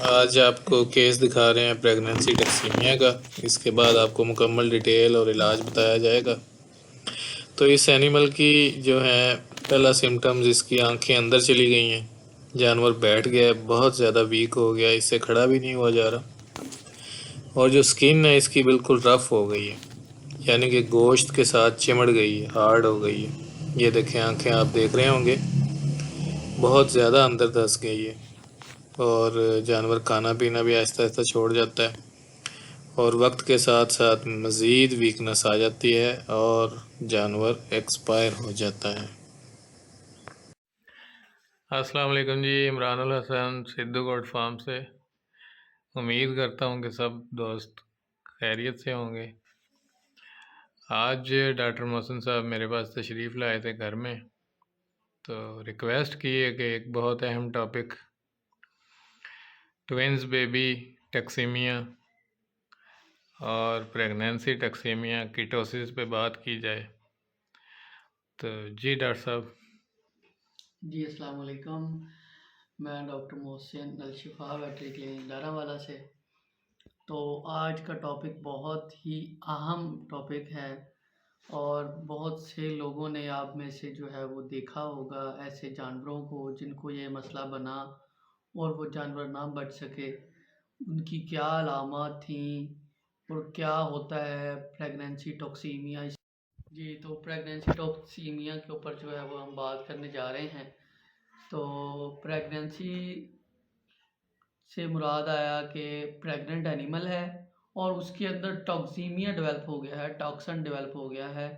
आज आपको केस दिखा रहे हैं प्रेगनेंसी टैक्सीमिया का। इसके बाद आपको मुकम्मल डिटेल और इलाज बताया जाएगा। तो इस एनिमल की जो है पहला सिम्टम्स, इसकी आंखें अंदर चली गई हैं, जानवर बैठ गया है, बहुत ज़्यादा वीक हो गया, इससे खड़ा भी नहीं हुआ जा रहा, और जो स्किन है इसकी बिल्कुल रफ़ हो गई है, यानी कि गोश्त के साथ चिमड़ गई है, हार्ड हो गई है। ये देखें, आंखें आप देख रहे होंगे, बहुत ज़्यादा अंदर धंस गई है, और जानवर खाना पीना भी आहिस्ता आहिस्ता छोड़ जाता है, और वक्त के साथ साथ मज़ीद वीकनेस आ जाती है और जानवर एक्सपायर हो जाता है। अस्सलाम वालेकुम जी, इमरानुल हसन सिद्धू गोट फार्म से। उम्मीद करता हूँ कि सब दोस्त खैरियत से होंगे। आज डॉक्टर मोहसिन साहब मेरे पास तशरीफ़ लाए थे घर में, तो रिक्वेस्ट की है कि एक बहुत अहम टॉपिक ट्विंस बेबी टैक्सीमिया और प्रेगनेंसी टैक्सीमिया कीटोसिस पे बात की जाए। तो जी डॉक्टर साहब। जी अस्सलाम वालेकुम। मैं डॉक्टर मोहसिन अलशिफा वेटरी क्लिनिक दारावाला से। तो आज का टॉपिक बहुत ही अहम टॉपिक है, और बहुत से लोगों ने आप में से जो है वो देखा होगा ऐसे जानवरों को जिनको ये मसला बना और वो जानवर ना बच सके। उनकी क्या अलामत थी और क्या होता है प्रेगनेंसी टॉक्सीमिया। जी, तो प्रेगनेंसी टॉक्सीमिया के ऊपर जो है वो हम बात करने जा रहे हैं। तो प्रेगनेंसी से मुराद आया कि प्रेग्नेंट एनिमल है और उसके अंदर टॉक्सीमिया डेवलप हो गया है, टॉक्सन डेवलप हो गया है,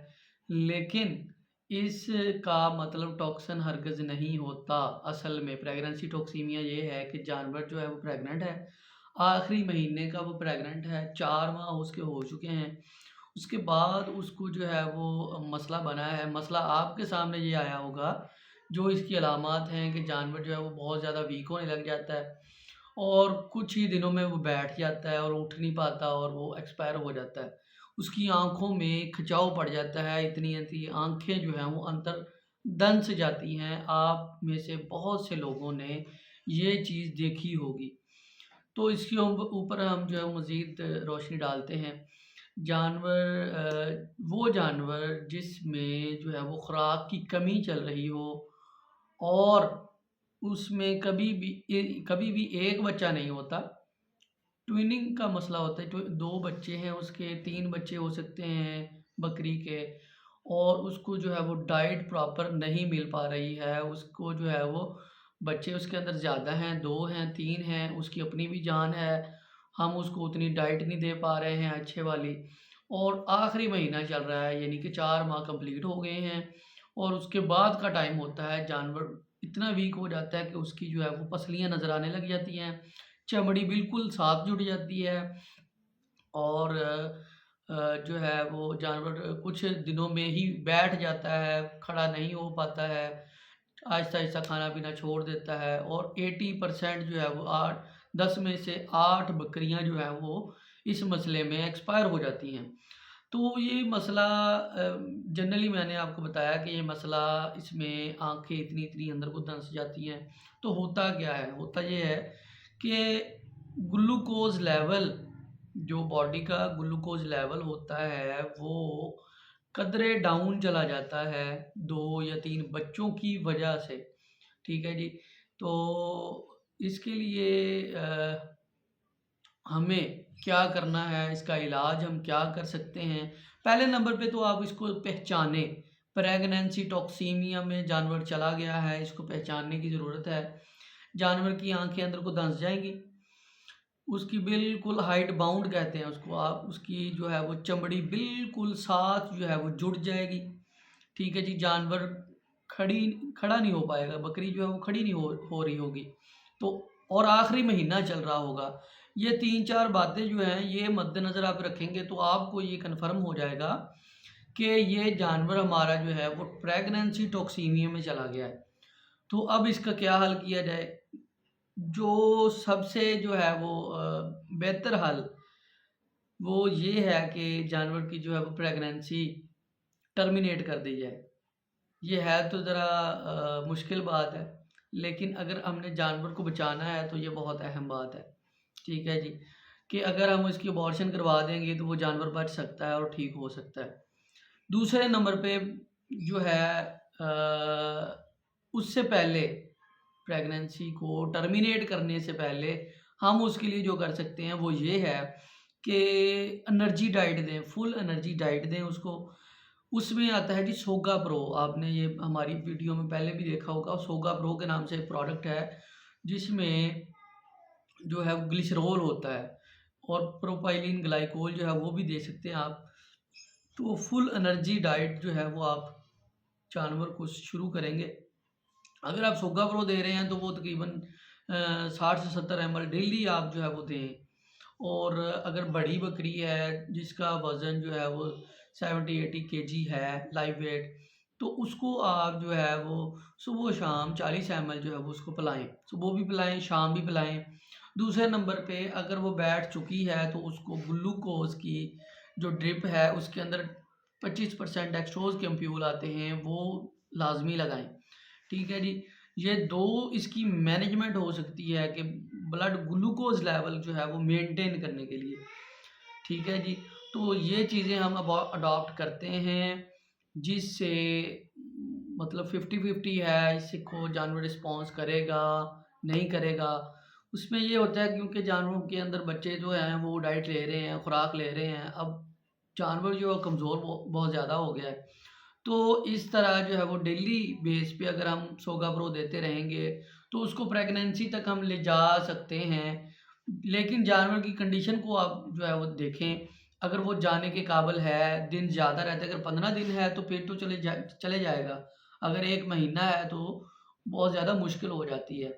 लेकिन इसका मतलब टॉक्सन हरगिज़ नहीं होता। असल में प्रेगनेंसी टॉक्सीमिया ये है कि जानवर जो है वो प्रेग्नेंट है, आखिरी महीने का वो प्रेग्नेंट है, 4 माह उसके हो चुके हैं, उसके बाद उसको जो है वो मसला बना है। मसला आपके सामने ये आया होगा, जो इसकी अलामात हैं कि जानवर जो है वो बहुत ज़्यादा वीक होने लग जाता है और कुछ ही दिनों में वो बैठ जाता है और उठ नहीं पाता और वो एक्सपायर हो जाता है। उसकी आँखों में खिंचाव पड़ जाता है, इतनी-इतनी आँखें जो हैं वो अंदर दंस जाती हैं। आप में से बहुत से लोगों ने ये चीज़ देखी होगी। तो इसके ऊपर हम जो है मज़ीद रोशनी डालते हैं। वो जानवर जिसमें जो है वो खुराक की कमी चल रही हो और उसमें कभी भी एक बच्चा नहीं होता। ट्विनिंग का मसला होता है, 2 बच्चे हैं उसके, 3 बच्चे हो सकते हैं बकरी के, और उसको जो है वो डाइट प्रॉपर नहीं मिल पा रही है। उसको जो है वो बच्चे उसके अंदर ज़्यादा हैं, 2 हैं, 3 हैं, उसकी अपनी भी जान है, हम उसको उतनी डाइट नहीं दे पा रहे हैं अच्छे वाली, और आखिरी महीना चल रहा है, यानी कि 4 माह कंप्लीट हो गए हैं, और उसके बाद का टाइम होता है, जानवर इतना वीक हो जाता है कि उसकी जो है वो पसलियाँ नज़र आने लग जाती हैं, चमड़ी बिल्कुल साथ जुड़ जाती है, और जो है वो जानवर कुछ दिनों में ही बैठ जाता है, खड़ा नहीं हो पाता है, आहिस्ता-आहिस्ता खाना-पीना छोड़ देता है, और 80% जो है वो 10 में से 8 बकरियाँ जो हैं वो इस मसले में एक्सपायर हो जाती हैं। तो ये मसला जनरली मैंने आपको बताया कि ये मसला, इसमें आँखें इतनी-इतनी अंदर को धँस जाती हैं। तो होता क्या है? होता ये है कि ग्लूकोज़ लेवल, जो बॉडी का ग्लूकोज़ लेवल होता है, वो कदरे डाउन चला जाता है 2 या 3 बच्चों की वजह से। ठीक है जी? तो इसके लिए हमें क्या करना है, इसका इलाज हम क्या कर सकते हैं? पहले नंबर पे तो आप इसको पहचानें। प्रेग्नेंसी टॉक्सीमिया में जानवर चला गया है, इसको पहचानने की ज़रूरत है। जानवर की आँखें अंदर को धँस जाएँगी, उसकी बिल्कुल हाइट बाउंड कहते हैं उसको आप, उसकी जो है वो चमड़ी बिल्कुल साथ जो है वो जुड़ जाएगी। ठीक है जी? जानवर खड़ी खड़ा नहीं हो पाएगा, बकरी जो है वो खड़ी नहीं हो रही होगी। तो और आखिरी महीना चल रहा होगा। ये 3-4 बातें जो हैं ये मद्देनज़र आप रखेंगे तो आपको ये कन्फर्म हो जाएगा कि ये जानवर हमारा जो है वो प्रेग्नेंसी टॉक्सीमिया में चला गया है। तो अब इसका क्या हल किया जाए? जो सबसे जो है वो बेहतर हल वो ये है कि जानवर की जो है वो प्रेग्नेंसी टर्मिनेट कर दी जाए। ये है तो ज़रा मुश्किल बात है, लेकिन अगर हमने जानवर को बचाना है तो ये बहुत अहम बात है। ठीक है जी, कि अगर हम इसकी अबॉर्शन करवा देंगे तो वो जानवर बच सकता है और ठीक हो सकता है। दूसरे नंबर पे जो है उससे पहले प्रेगनेंसी को टर्मिनेट करने से पहले हम उसके लिए जो कर सकते हैं वो ये है कि एनर्जी डाइट दें, फुल एनर्जी डाइट दें उसको। उसमें आता है जी सोगा प्रो, आपने ये हमारी वीडियो में पहले भी देखा होगा। सोगा प्रो के नाम से एक प्रोडक्ट है जिसमें जो है वो ग्लिसरॉल होता है और प्रोपाइलिन ग्लाइकोल जो है वो भी दे सकते हैं आप। तो फुल एनर्जी डाइट जो है वो आप जानवर को शुरू करेंगे। अगर आप सोगा प्रो दे रहे हैं तो वो तकरीबन 60 से 70 ml डेली आप जो है वो दें। और अगर बड़ी बकरी है जिसका वज़न जो है वो 70-80 केजी है लाइव वेट, तो उसको आप जो है वो सुबह शाम 40 ml जो है वो उसको पिलाएं। सुबह भी पिलाएं, शाम भी पिलाएं। दूसरे नंबर पे अगर वो बैठ चुकी है तो उसको ग्लूकोज की जो ड्रिप है उसके अंदर 25% डेक्सट्रोज के अम्प्यूल आते हैं, वो लाजमी लगाएं। ठीक है जी। ये 2 इसकी मैनेजमेंट हो सकती है कि ब्लड ग्लूकोज़ लेवल जो है वो मेंटेन करने के लिए। ठीक है जी। तो ये चीज़ें हम अब अडॉप्ट करते हैं जिससे मतलब 50-50 है, इससे को जानवर रिस्पॉन्स करेगा, नहीं करेगा। उसमें ये होता है क्योंकि जानवरों के अंदर बच्चे जो हैं वो डाइट ले रहे हैं, खुराक ले रहे हैं। अब जानवर जो है कमज़ोर बहुत ज़्यादा हो गया है। तो इस तरह जो है वो डेली बेस पे अगर हम सोगा प्रो देते रहेंगे तो उसको प्रेगनेंसी तक हम ले जा सकते हैं। लेकिन जानवर की कंडीशन को आप जो है वो देखें, अगर वो जाने के काबिल है, दिन ज़्यादा रहते हैं, अगर 15 दिन है तो फिर तो चले जाएगा। अगर 1 महीना है तो बहुत ज़्यादा मुश्किल हो जाती है।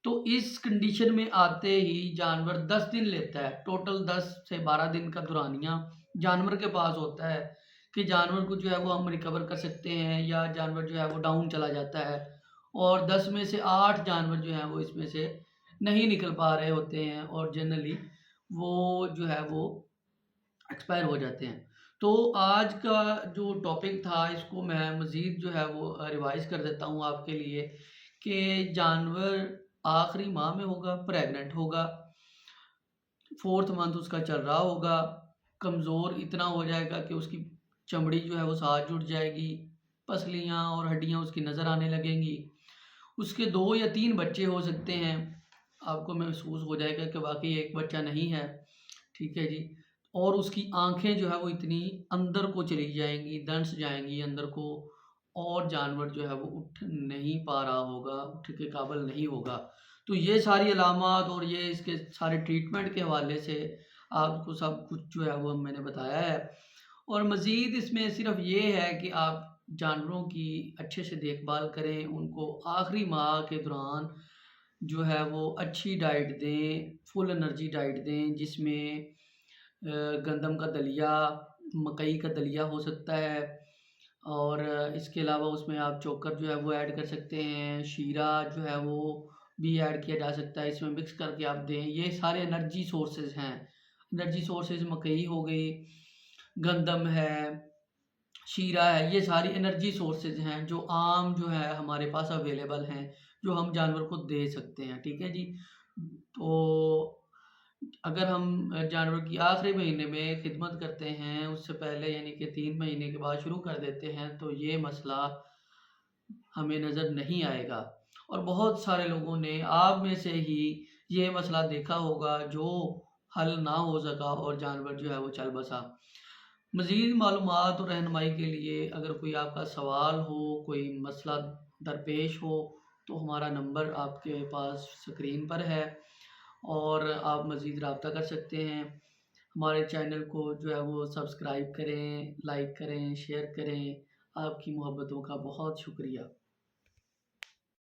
तो इस कंडीशन में आते ही जानवर 10 दिन लेता है, टोटल 10 से 12 दिन का दुरानिया जानवर के पास होता है कि जानवर को जो है वो हम रिकवर कर सकते हैं या जानवर जो है वो डाउन चला जाता है। और 10 में से 8 जानवर जो हैं वो इसमें से नहीं निकल पा रहे होते हैं और जनरली वो जो है वो एक्सपायर हो जाते हैं। तो आज का जो टॉपिक था इसको मैं मज़ीद जो है वो रिवाइज़ कर देता हूँ आपके लिए कि जानवर आखिरी माह में होगा, प्रेग्नेंट होगा, 4th मंथ उसका चल रहा होगा, कमज़ोर इतना हो जाएगा कि उसकी चमड़ी जो है वो साथ जुड़ जाएगी, पसलियाँ और हड्डियाँ उसकी नज़र आने लगेंगी। उसके 2 या 3 बच्चे हो सकते हैं, आपको महसूस हो जाएगा कि वाक़ई एक बच्चा नहीं है, ठीक है जी। और उसकी आँखें जो है वो इतनी अंदर को चली जाएँगी, धँस जाएँगी अंदर को और जानवर जो है वो उठ नहीं पा रहा होगा, उठ के काबिल नहीं होगा। तो ये सारी अलामात और ये इसके सारे ट्रीटमेंट के हवाले से आपको सब कुछ जो है वो मैंने बताया है। और मज़ीद इसमें सिर्फ़ ये है कि आप जानवरों की अच्छे से देखभाल करें, उनको आखिरी माह के दौरान जो है वो अच्छी डाइट दें, फुल एनर्जी डाइट दें जिसमें गंदम का दलिया, मकई का दलिया हो सकता है और इसके अलावा उसमें आप चोकर जो है वो ऐड कर सकते हैं, शीरा जो है वो भी ऐड किया जा सकता है, इसमें मिक्स करके आप दें। ये सारे एनर्जी सोर्सेज़ हैं। एनर्जी सोर्सेज़ मकई हो गई, गंदम है, शीरा है, ये सारी एनर्जी सोर्सेज़ हैं जो आम जो है हमारे पास अवेलेबल हैं, जो हम जानवर को दे सकते हैं, ठीक है जी। तो अगर हम जानवर की आखिरी महीने में खिदमत करते हैं, उससे पहले यानी कि 3 महीने के बाद शुरू कर देते हैं, तो ये मसला हमें नज़र नहीं आएगा। और बहुत सारे लोगों ने आप में से ही ये मसला देखा होगा जो हल ना हो सका और जानवर जो है वो चल बसा। मज़ीद मालूमात और रहनुमाई के लिए अगर कोई आपका सवाल हो, कोई मसला दरपेश हो, तो हमारा नंबर आपके पास स्क्रीन पर है और आप मज़ीद रब्ता कर सकते हैं। हमारे चैनल को जो है वो सब्सक्राइब करें, लाइक करें, शेयर करें। आपकी मोहब्बतों का बहुत शुक्रिया।